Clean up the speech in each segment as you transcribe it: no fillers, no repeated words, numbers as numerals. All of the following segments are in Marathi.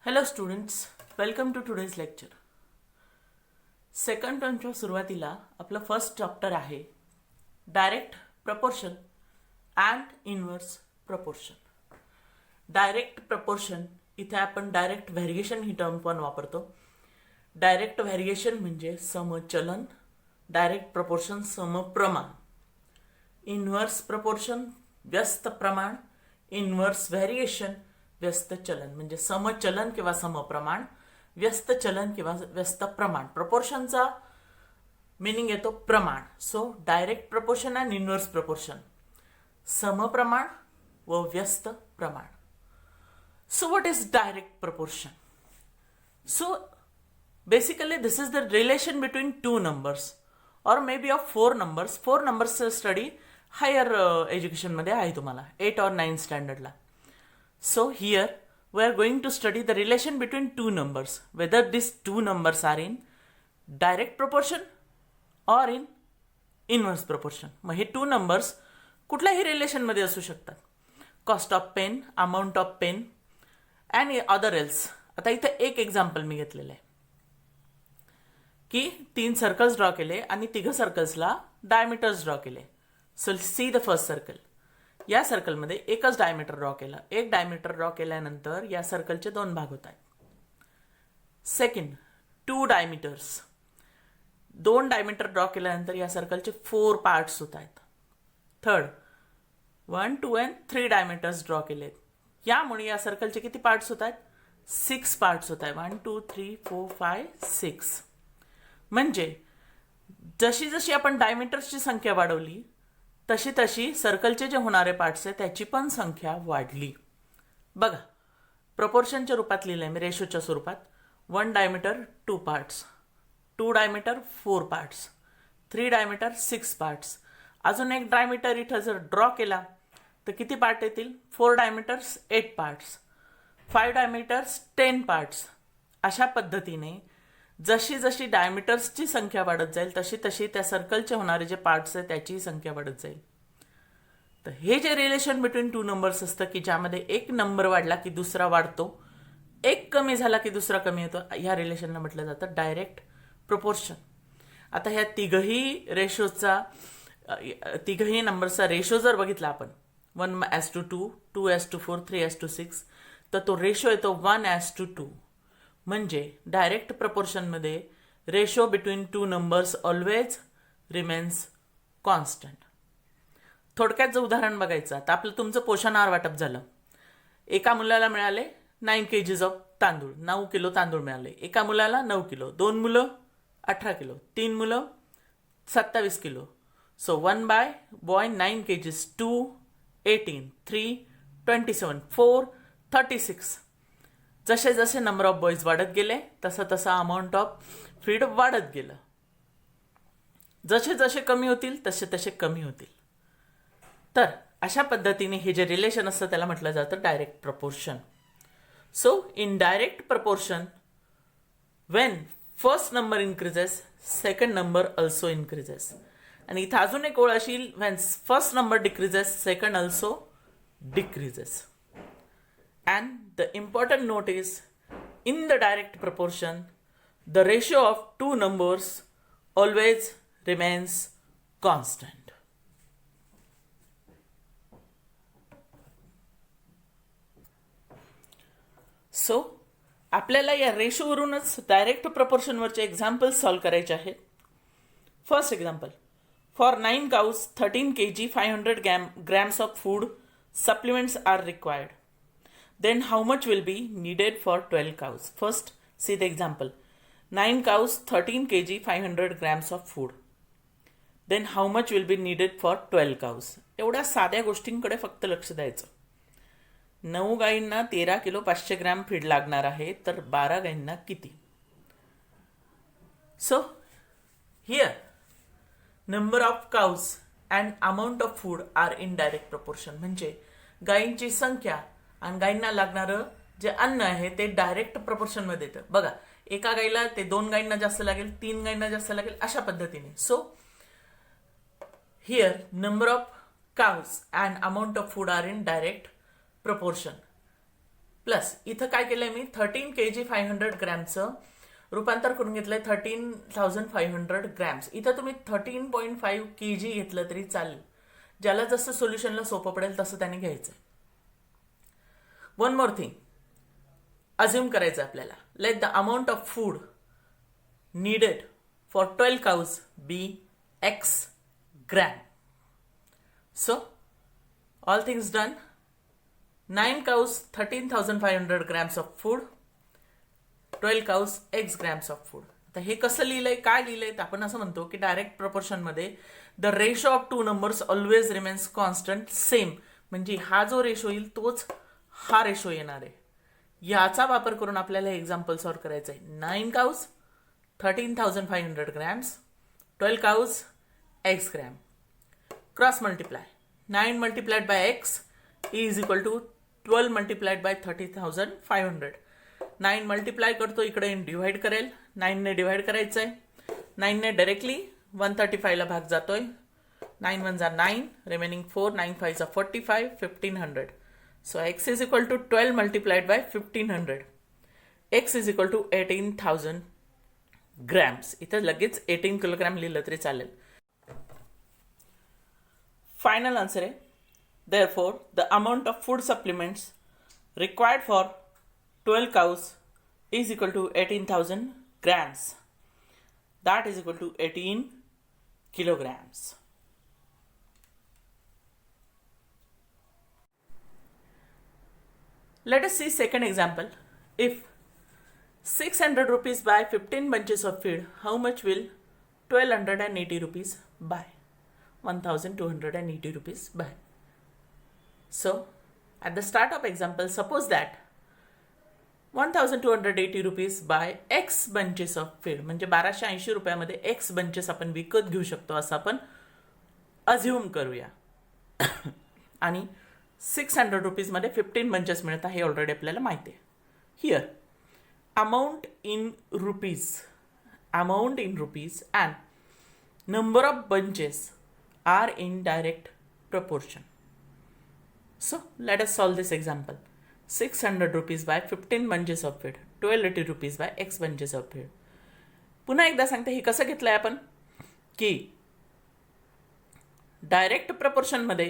Hello students, welcome to today's lecture. Second टर्मच्या सुरुवातीला आपलं फर्स्ट चॅप्टर आहे direct proportion and inverse proportion. Direct proportion इथे आपण डायरेक्ट व्हेरिएशन ही टर्म पण वापरतो. डायरेक्ट व्हेरिएशन म्हणजे समचलन, डायरेक्ट प्रपोर्शन समप्रमाण, इनव्हर्स प्रपोर्शन व्यस्त प्रमाण, इनव्हर्स व्हेरिएशन व्यस्त चलन. म्हणजे समचलन किंवा समप्रमाण, व्यस्त चलन किंवा व्यस्त प्रमाण. प्रपोर्शनचा मिनिंग येतो प्रमाण. So direct proportion and inverse proportion, समप्रमाण व व्यस्त प्रमाण. So what is direct proportion? So basically this is the relation between two numbers और may be of four numbers. Four नंबर्सचा स्टडी हायर एज्युकेशनमध्ये आहे तुम्हाला 8 or 9 स्टँडर्डला. So here we are going to study the relation between two numbers, whether these two numbers are in direct proportion or in inverse proportion. मग हे टू नंबर्स कुठल्याही रिलेशनमध्ये असू शकतात. Cost of pen, amount of pen and other else. आता इथे एक एक्झाम्पल मी घेतलेलं आहे की 3 सर्कल्स ड्रॉ केले आणि तिघ सर्कल्सला डायमीटर्स ड्रॉ केले. So see the first circle. या सर्कलमध्ये एकच डायमीटर ड्रॉ केलं. एक डायमीटर ड्रॉ केल्यानंतर या सर्कलचे 2 भाग होत आहेत. Second, 2 diameters. 2 डायमीटर ड्रॉ केल्यानंतर या सर्कलचे 4 पार्ट्स होत आहेत. थर्ड, 1, 2 and 3 डायमीटर्स ड्रॉ केलेत. यामुळे या सर्कलचे किती पार्ट्स होत आहेत? 6 पार्ट्स होत आहेत. 1, 2, 3, 4, 5, 6. म्हणजे जशी जशी आपण डायमीटर्सची संख्या वाढवली तशी तशी सर्कलचे जे होणारे पार्ट्स आहेत त्याची पण संख्या वाढली. बघा, प्रपोर्शनच्या रूपात लिहिलंय मी, रेशोच्या स्वरूपात. 1 diameter 2 parts, 2 diameter 4 parts, 3 diameter 6 parts. अजून एक डायमीटर इथं जर ड्रॉ केला तर किती पार्ट येतील? 4 डायमीटर्स 8 पार्ट्स, 5 डायमीटर्स 10 पार्ट्स. अशा पद्धतीने जशी जशी डायमीटर्सची संख्या वाढत जाईल तशी तशी त्या सर्कलचे होणारे जे पार्ट्स आहेत त्याची संख्या वाढत जाईल. तर हे जे रिलेशन बिटवीन टू नंबर्स असतं की ज्यामध्ये एक नंबर वाढला की दुसरा वाढतो, एक कमी झाला की दुसरा कमी होतो, ह्या रिलेशनला म्हटलं जातं डायरेक्ट प्रपोर्शन. आता ह्या तिघही नंबरचा रेशो जर बघितला आपण 1:2, 2:4, 3:6, तर तो रेशो येतो 1:2. म्हणजे डायरेक्ट प्रपोर्शनमध्ये ratio between two numbers always remains constant. थोडक्यात जर उदाहरण बघायचं तर आपलं तुमचं पोषण आहार वाटप झालं. एका मुलाला मिळाले 9 kgs ऑफ तांदूळ, 9 किलो तांदूळ मिळाले. एका मुलाला 9 किलो, 2 मुलं 18 किलो, 3 मुलं 27 किलो. So 1 by boy 9 kgs, 2 18, 3 27, 4 36. जसे जसे नंबर ऑफ बॉयज वाढत गेले तसं तसं अमाऊंट ऑफ फीड वाढत गेलं. जसे जसे कमी होतील तसे तसे कमी होतील. तर अशा पद्धतीने हे जे रिलेशन असतं त्याला म्हटलं जातं direct proportion. So in direct proportion Wien first number increases, second number also increases. आणि इथं अजून एक ओळ अशी, Wien first number decreases, second also decreases. And the important note is, in the direct proportion, the ratio of two numbers always remains constant. So, आपल्याला या रेशोवरूनच डायरेक्ट प्रपोर्शनवरचे एक्झाम्पल सॉल्व्ह करायचे आहेत. First example, for 9 cows 13 kg 500 grams of food supplements are required. Then how much will be needed for 12 cows? First, see the example. 9 cows, 13 kg, 500 grams of food. Then how much will be needed for 12 cows? एवढ्या साध्या गोष्टींकडे फक्त लक्ष द्यायचं. 9 गायींना 13 किलो 500 ग्रॅम फीड लागणार आहे, तर 12 गायींना किती? So, here, number of cows and amount of food are in direct proportion. म्हणजे गायींची संख्या आणि गायींना लागणारं जे अन्न आहे ते डायरेक्ट प्रपोर्शनमध्ये येतं. बघा, एका गायीला ते 2 गायींना जास्त लागेल, 3 गायींना जास्त लागेल, अशा पद्धतीने. So here number of cows and amount of food are in direct proportion. Plus इथं काय केलंय मी 13 kg 500 ग्रॅमचं रूपांतर करून घेतलंय 13,500 ग्रॅम्स. इथं तुम्ही 13.5 kg घेतलं तरी चालेल. ज्याला जसं सोल्युशनला सोपं पडेल तसं त्याने घ्यायचं. वन मोर थिंग अज्युम करायचं आपल्याला. Let the amount of food needed for 12 cows be x gram. So all things done. 9 cows 13,500 grams of food, 12 cows x grams of food. आता हे कसं लिहिलंय, काय लिहिलंय, तर आपण असं म्हणतो की डायरेक्ट प्रपोर्शन मध्ये the ratio of to numbers always remains constant same. म्हणजे हा जो रेशो येईल तोच हा रेशो येणार आहे. याचा वापर करून आपल्याला एक्झाम्पल सॉल्व करायचं आहे. 9 cows 13,500 grams, 12 cows x gram. Cross multiply. 9 multiplied by x is equal to 12 multiplied by 30,500. 9 multiply करतो, इकडे डिवाइड करेल. 9 ने डिवाइड करायचं आहे. 9 ने डायरेक्टली 135 ला भाग जातोय. 9 1 जा 9, रिमेनिंग 4, 9 5 जा 45, 1500. So x is equal to 12 multiplied by 1500. x is equal to 18,000 grams. इथं लगेच 18 किलोग्राम लिहिलं तरी चालेल. फायनल आन्सर आहे therefore the amount of food supplements required for 12 cows is equal to 18,000 grams. That is equal to 18 kilograms. Let us see second example. If 600 rupees buy 15 bunches of feed, how much will 1280 rupees buy? 1280 rupees buy. So, at the start of example, suppose that 1280 rupees buy x bunches of feed. म्हणजे 1280 रुपयामध्ये x bunches आपण विकत घेऊ शकतो असं आपण अज्युम करूया. आणि 600 रुपीज मध्ये 15 bunches मिळतात हे ऑलरेडी आपल्याला माहिती आहे. Here amount in rupees and number of bunches are in direct proportion. So let us solve this example. 600 rupees by 15 bunches of feed, 1280 rupees by x bunches of feed. पुन्हा एकदा सांगते हे कसं घेतलंय आपण की डायरेक्ट प्रपोर्शन मध्ये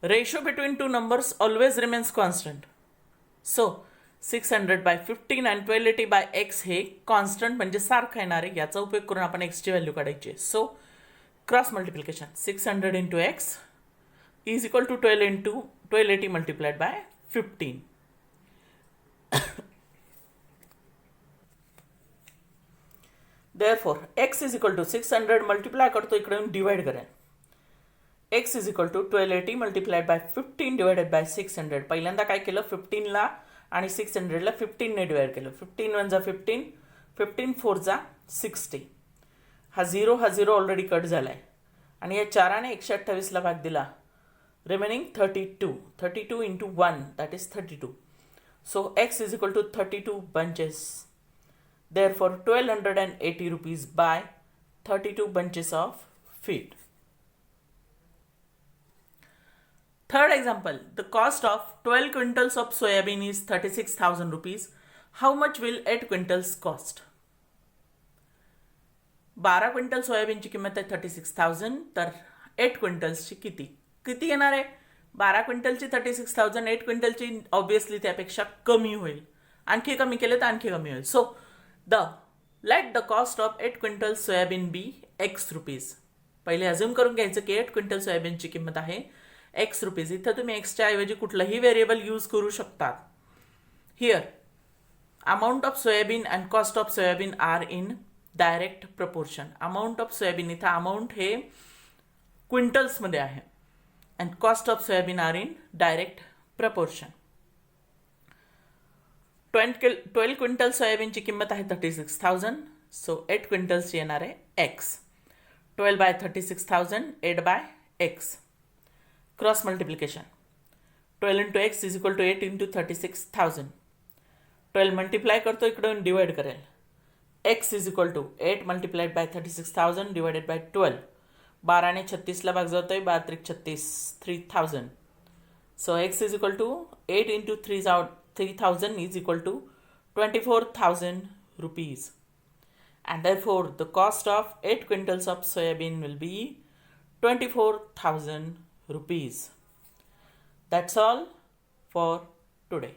ratio between two numbers always remains constant. So 600 by 15 and 1280 by x हे कॉन्स्टंट म्हणजे सारखं येणार आहे. याचा उपयोग करून आपण x ची व्हॅल्यू काढायची आहे. So cross multiplication 600 into x is equal to 12 into 1280 multiplied by 15. Therefore x is equal to 600 multiply करतो, इकडे डिवाइड करेल. x is equal to 1280 multiplied by 15 divided by 600. पहिल्यांदा काय केलं, 15 ला आणि 600 ला 15 ने डिवाइड केलं. 15 1 जा 15, 15 4 जा 60. हा 0 ऑलरेडी कट झालाय आणि या 4 ने 128 ला भाग दिला. Remaining 32 into 1 that is 32. So x is equal to 32 bunches. Therefore 1280 rupees buy 32 bunches of feed. Third example, the cost of 12 quintals of soybean is 36,000 rupees. How much will 8 quintals cost? 12 quintal सोयाबीनची किंमत आहे 36,000. तर 8 क्विंटल्सची किती येणार आहे? 12 क्विंटलची 36,000, 8 क्विंटलची ऑब्विसली त्यापेक्षा कमी होईल. आणखी कमी केले तर आणखी कमी होईल. So let the cost of 8 quintal soybean be x rupees. पहिले अज्युम करून घ्यायचं की 8 क्विंटल सोयाबीनची किंमत आहे x रुपीज. इथं तुम्ही एक्सच्या ऐवजी कुठलंही व्हेरिएबल यूज करू शकता. Here amount of soybean and cost of soybean R in direct proportion. Amount of soybean इथं अमाऊंट हे क्विंटल्समध्ये आहे and cost of soybean R in direct proportion. 12 quintal सोयाबीनची किंमत आहे 36,000. सो 8 क्विंटल्सची येणार आहे x. 12 by 36,000, 8 by x. Cross multiplication 12 into x is equal to 8 into 36,000. 12 multiply करतो, इकडून डिवाइड करेल. x is equal to 8 multiplied by 36,000 divided by 12. 12 ने 36 ला भाग जातोय, 12 36 3000. So x is equal to 8 into 3 3000 is equal to 24,000 rupees. And therefore the cost of 8 quintals of soybean will be 24,000 rupees. That's all for today.